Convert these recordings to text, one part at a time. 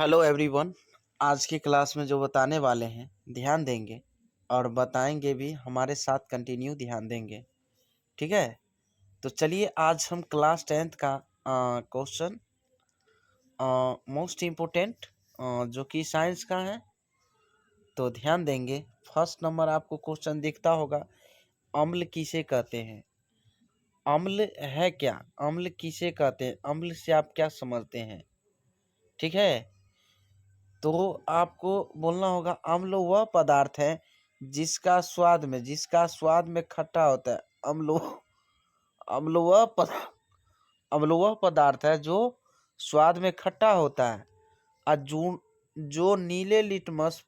Hello everyone. आज की class में जो बताने वाले हैं ध्यान देंगे और बताएंगे भी, हमारे साथ कंटिन्यू ध्यान देंगे। ठीक है, तो चलिए आज हम क्लास 10th का क्वेश्चन मोस्ट इम्पोर्टेंट जो कि साइंस का है, तो ध्यान देंगे। फर्स्ट नंबर आपको क्वेश्चन दिखता होगा, अम्ल किसे कहते हैं। अम्ल है क्या, अम्ल किसे कहते हैं, अम्ल से आप क्या समझते हैं। ठीक है, तो आपको बोलना होगा अम्ल वह पदार्थ है जिसका स्वाद में खट्टा होता है। अम्ल अम्ल वह पद अम्ल वह पदार्थ है जो स्वाद में खट्टा होता है और जो नीले लिटमस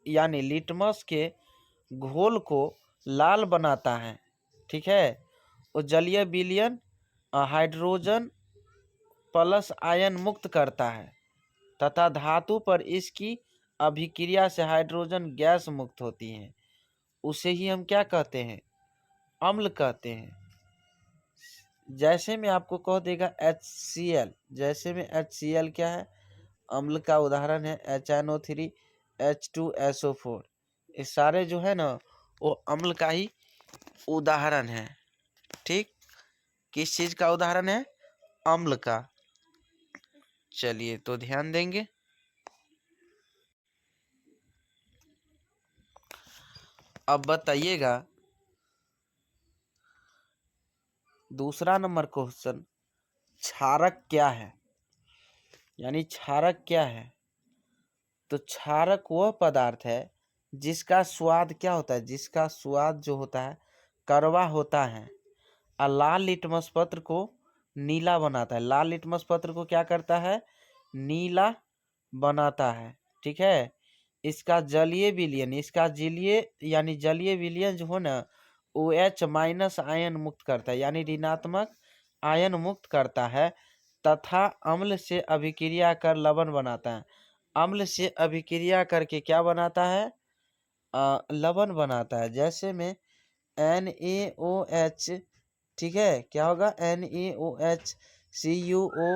यानी लिटमस के घोल को लाल बनाता है। ठीक है, वो जलीय विलयन हाइड्रोजन प्लस आयन मुक्त करता है तथा धातु पर इसकी अभिक्रिया से हाइड्रोजन गैस मुक्त होती है। उसे ही हम क्या कहते हैं, अम्ल कहते हैं। जैसे में आपको कह देगा HCl, जैसे में HCl क्या है, अम्ल का उदाहरण है HNO3 H2SO4। ये सारे जो है ना वो अम्ल का ही उदाहरण है। ठीक, किस चीज का उदाहरण है, अम्ल का। चलिए तो ध्यान देंगे। अब बताइएगा दूसरा नंबर क्वेश्चन, क्षारक क्या है, यानी क्षारक क्या है। तो क्षारक वह पदार्थ है जिसका स्वाद क्या होता है, जिसका स्वाद जो होता है कड़वा होता है और लाल लिटमस पत्र को नीला बनाता है। लाल लिटमस पत्र को क्या करता है, नीला बनाता है। ठीक है, इसका जलीय विलयन जो हो ना, OH- आयन मुक्त करता है, यानी ऋणात्मक आयन मुक्त करता है तथा अम्ल से अभिक्रिया कर लवण बनाता है। अम्ल से अभिक्रिया करके क्या बनाता है, लवण बनाता है। जैसे में NaOH, ठीक है, क्या होगा NaOH CuO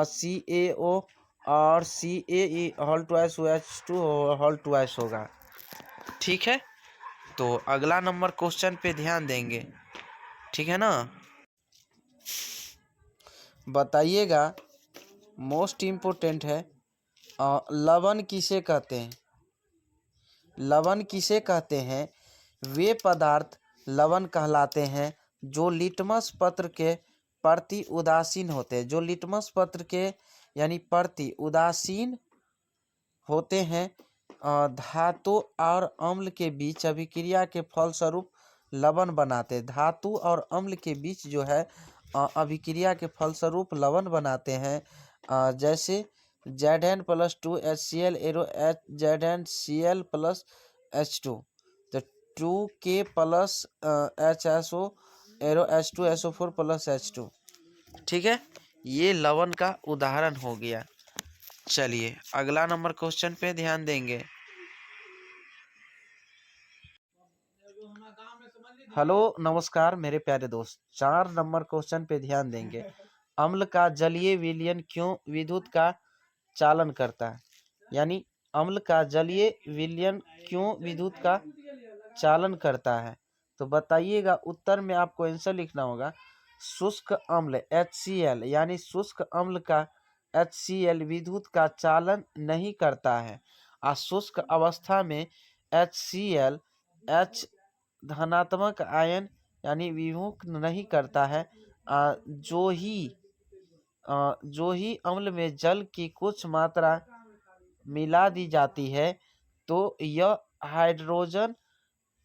CaO और CaE whole twice OH2 whole twice होगा। ठीक है, तो अगला नंबर क्वेश्चन पे ध्यान देंगे। ठीक है ना, बताइएगा मोस्ट इम्पोर्टेंट है, लवण किसे कहते हैं। लवण किसे कहते हैं, वे पदार्थ लवण कहलाते हैं जो लिटमस पत्र के प्रति उदासीन होते हैं, जो लिटमस पत्र के यानी प्रति उदासीन होते हैं। धातु और अम्ल के बीच अभिक्रिया के फलस्वरूप लवण बनाते हैं। धातु और अम्ल के बीच जो है अभिक्रिया के फलस्वरूप लवण बनाते हैं। जैसे Zn+2 HCl arrow ZnCl plus H2, तो 2K plus HSO arrow H2SO4 plus H2। ठीक है, ये लवण का उदाहरण हो गया। चलिए अगला नंबर क्वेश्चन पे ध्यान देंगे। हेलो नमस्कार मेरे प्यारे दोस्त, 4 नंबर क्वेश्चन पे ध्यान देंगे। अम्ल का जलीय विलयन क्यों विद्युत का चालन करता है, यानी अम्ल का जलीय विलयन क्यों विद्युत का चालन करता है। तो बताइएगा, उत्तर में आपको आंसर लिखना होगा। शुष्क अम्ल HCl यानी शुष्क अम्ल का HCl विद्युत का चालन नहीं करता है। शुष्क अवस्था में HCl H धनात्मक आयन यानी विमुक्त नहीं करता है। जो ही अम्ल में जल की कुछ मात्रा मिला दी जाती है तो यह हाइड्रोजन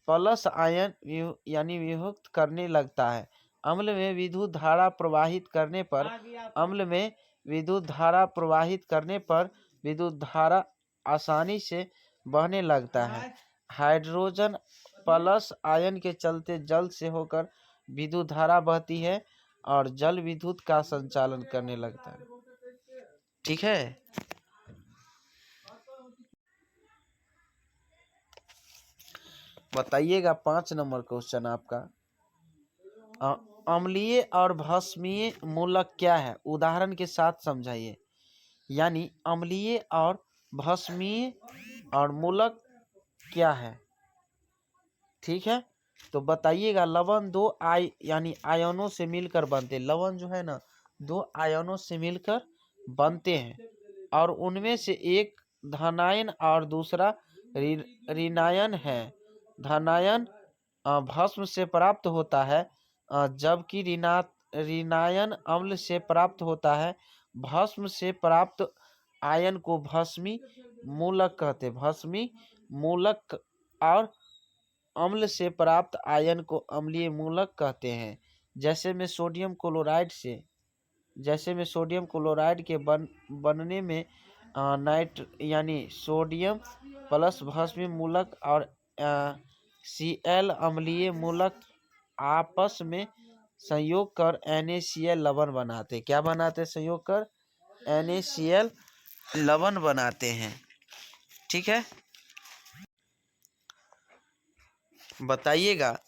प्लस आयन यानी विमुक्त करने लगता है। अम्ल में विद्युत धारा प्रवाहित करने पर विद्युत धारा आसानी से बहने लगता है। हाइड्रोजन प्लस आयन के चलते जल से होकर विद्युत धारा बहती है और जल विद्युत का संचालन करने लगता है। ठीक है, बताइएगा 5 नंबर क्वेश्चन आपका, अम्लीय और भस्मीय मूलक क्या है, उदाहरण के साथ समझाइए। यानी अम्लीय और भस्मीय और मूलक क्या है? ठीक है, तो बताइएगा। लवण दो यानी आयनों से मिलकर बनते हैं। लवण जो है ना, दो आयनों से मिलकर बनते हैं और उनमें से एक धनायन और दूसरा ऋणायन है। धनायन भस्म से प्राप्त होता है, जबकि ऋणायन अम्ल से प्राप्त होता है। भस्म से प्राप्त आयन को भस्मी मूलक कहते हैं। भस्मी मूलक और अम्ल से प्राप्त आयन को अम्लीय मूलक कहते हैं। जैसे में सोडियम क्लोराइड के बनने में यानी सोडियम प्लस भस्मी मूलक और Cl अम्लीय मूलक आपस में संयोग कर NaCl लवण बनाते। क्या बनाते? संयोग कर NaCl लवण बनाते हैं। ठीक है, बताइएगा।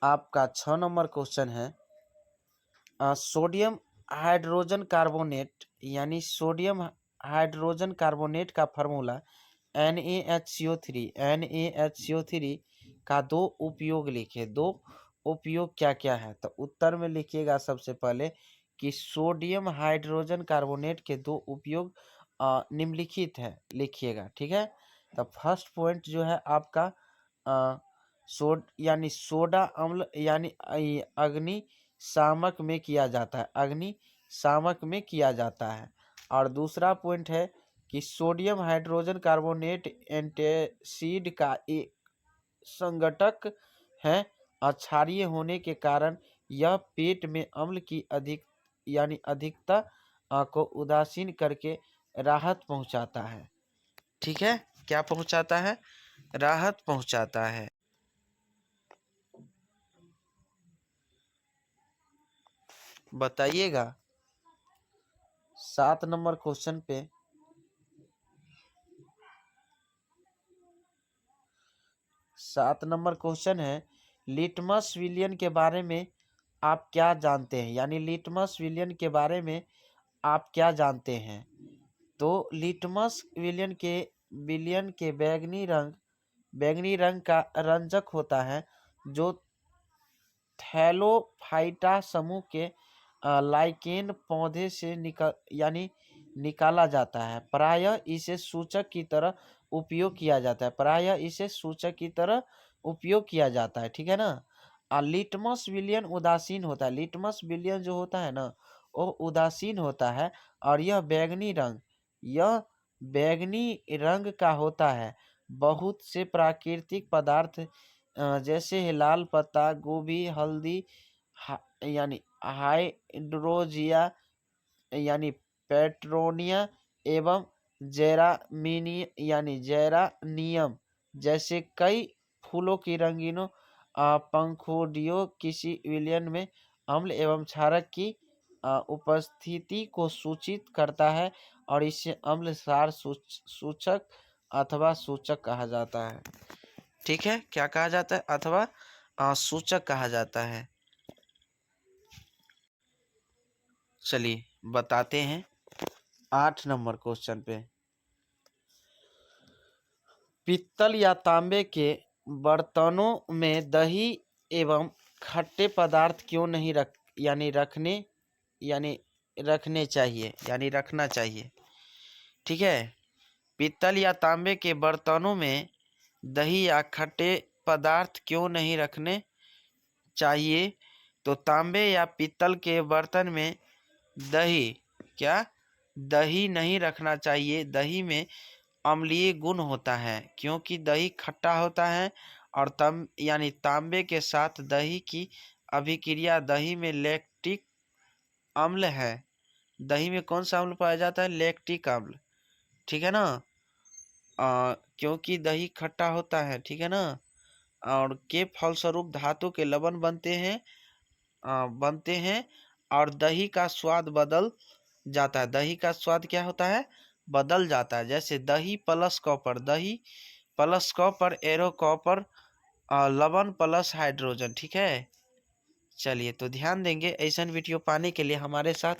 आपका 6 नंबर क्वेश्चन है, सोडियम हाइड्रोजन कार्बोनेट यानी सोडियम हाइड्रोजन कार्बोनेट का फार्मूला NaHCO3 NaHCO3 का दो उपयोग लिखे। दो उपयोग क्या क्या है? तो उत्तर में लिखिएगा सबसे पहले कि सोडियम हाइड्रोजन कार्बोनेट के दो उपयोग निम्नलिखित है, लिखिएगा। ठीक है, तो फर्स्ट पॉइंट जो है आपका यानी सोडा अम्ल यानी अग्नि शामक में किया जाता है। अग्नि शामक में किया जाता है। और दूसरा पॉइंट है कि सोडियम हाइड्रोजन कार्बोनेट एंटासिड का एक संघटक है। क्षारीय होने के कारण यह पेट में अम्ल की अधिकता को उदासीन करके राहत पहुंचाता है। ठीक है, क्या पहुंचाता है? राहत पहुंचाता है। बताइएगा 7 नंबर क्वेश्चन पे। 7 नंबर क्वेश्चन है, लिटमस विलियन के बारे में आप क्या जानते हैं? यानी लिटमस विलियन के बारे में आप क्या जानते हैं? तो लिटमस विलियन के बैगनी रंग का रंजक होता है, जो थैलोफाइटा समूह के लाइकेन पौधे से निकाला जाता है। प्रायः इसे सूचक की तरह उपयोग किया जाता है। ठीक है ना। लिटमस विलियन उदासीन होता है। लिटमस विलियन जो होता है ना, वो उदासीन होता है और यह बैगनी रंग का होता है। बहुत से प्राकृतिक पदार्थ जैसे लाल पत्ता गोभी, हल्दी, यानी हाइड्रोजिया यानी पेट्रोनिया एवं जेरानियम जैसे कई फूलों की रंगीनों पंखुड़ियों किसी विलयन में अम्ल एवं क्षारक की उपस्थिति को सूचित करता है और इसे अम्ल क्षार सूचक अथवा सूचक कहा जाता है। ठीक है, क्या कहा जाता है? अथवा सूचक कहा जाता है। चलिए बताते हैं 8 नंबर क्वेश्चन पे। पित्तल या तांबे के बर्तनों में दही एवं खट्टे पदार्थ क्यों नहीं रखना चाहिए? ठीक है, पित्तल या तांबे के बर्तनों में दही या खट्टे पदार्थ क्यों नहीं रखने चाहिए? तो तांबे या पित्तल के बर्तन में दही नहीं रखना चाहिए। दही में अम्लीय गुण होता है, क्योंकि दही खट्टा होता है और तांबे के साथ दही की अभिक्रिया दही में लैक्टिक अम्ल है। दही में कौन सा अम्ल पाया जाता है? लैक्टिक अम्ल। ठीक है ना। क्योंकि दही खट्टा होता है। ठीक है ना। और के फलस्वरूप धातु के लवण बनते हैं और दही का स्वाद बदल जाता है। दही का स्वाद क्या होता है? बदल जाता है। जैसे दही प्लस कॉपर एरो कॉपर लवण प्लस हाइड्रोजन। ठीक है, चलिए तो ध्यान देंगे। ऐसा वीडियो पाने के लिए हमारे साथ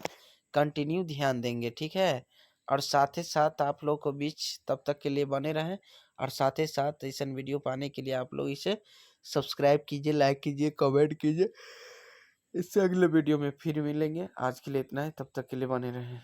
कंटिन्यू ध्यान देंगे। ठीक है, और साथ ही साथ आप लोग को बीच तब तक के लिए बने रहें, और साथ ही साथ ऐसा वीडियो पाने के लिए आप लोग इसे सब्सक्राइब कीजिए, लाइक कीजिए, कमेंट कीजिए। इससे अगले वीडियो में फिर मिलेंगे। आज के लिए इतना है, तब तक के लिए बने रहें।